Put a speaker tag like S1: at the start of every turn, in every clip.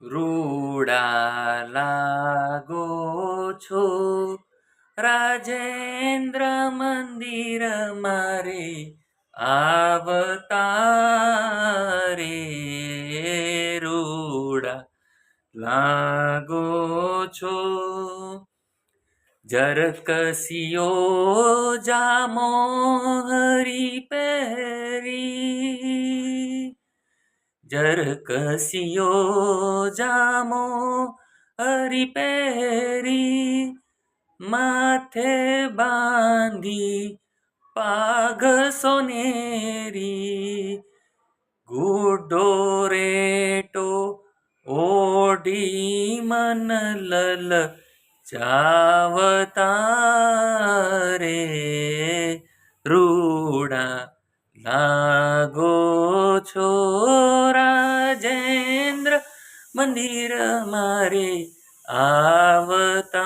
S1: રૂડા લાગો છો રાજેન્દ્ર મંદિર મારે આવતા રે રૂડા લાગો છો જરકસિયો જામો હરી પહેરી જરકસિયો જામો હરી પહેરી માથે બાંધી પાઘ સોનેરી ગુડો રેટો ઓઢી મન લલ ચાવતા રે રૂડા લાગો છો રાજેન્દ્ર મંદિર મારે આવતા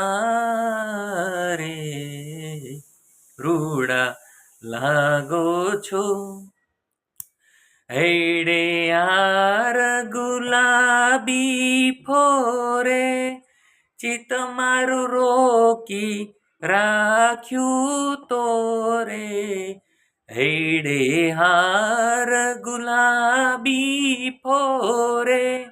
S1: રે રૂડા લાગો છો હૈડે યાર ગુલાબી ફોરે ચિત મારું રોકી રાખ્યું તોરે હૈડે હાર ગુલાબી ફોરે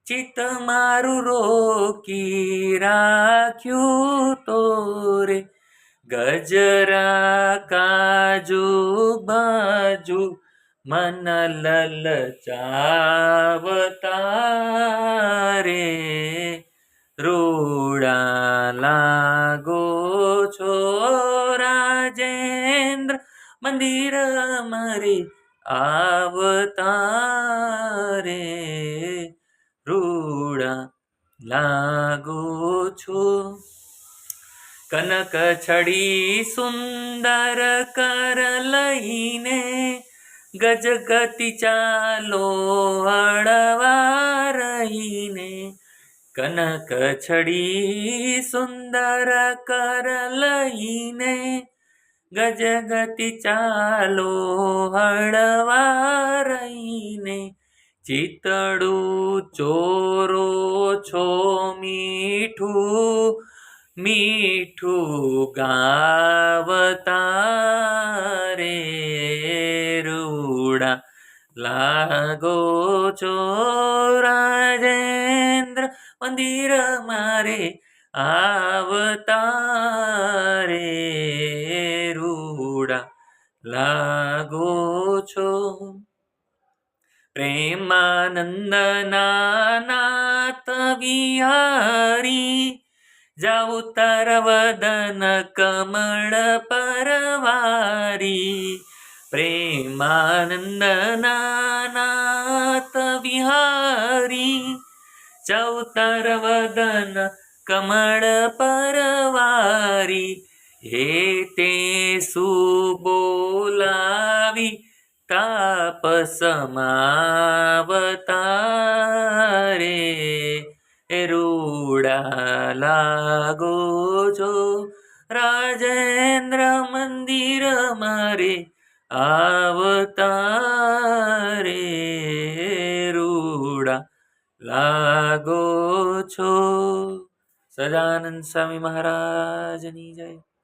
S1: ચિત મારું રોકી રાખ્યું તોરે ગજરા કાજુ બાજુ મન લલચાવતા રે રૂડા લાગો છો રાજેન્દ્ર મંદિર મારે આવતા રે રૂડા લાગો છો કનક છડી સુંદર કર લઈને ગજગતિ ચાલો હળવા રહીને કનક છડી સુંદર કર લઈને ગજગતિ ચાલો હળવા રહીને ચિતડું ચોરો છો મીઠું મીઠું ગાવતા રે રૂડા લાગો છો રાજેન્દ્ર મંદિર મારે આવતા રે રૂડા લાગો છો પ્રેમાનંદ નાથ વિહારી જાઉ તાર વદન કમળ પરવારી પ્રેમાનંદ નાથ વિહારી જાઉ તાર વદન કમળ પરવારી હે તે સુબોલાવી તાપસમાવતા રે રૂડા લાગો છો રાજેન્દ્ર મંદિર મારે આવતા રે રૂડા લાગો છો સદાનંદ સ્વામી મહારાજની જય.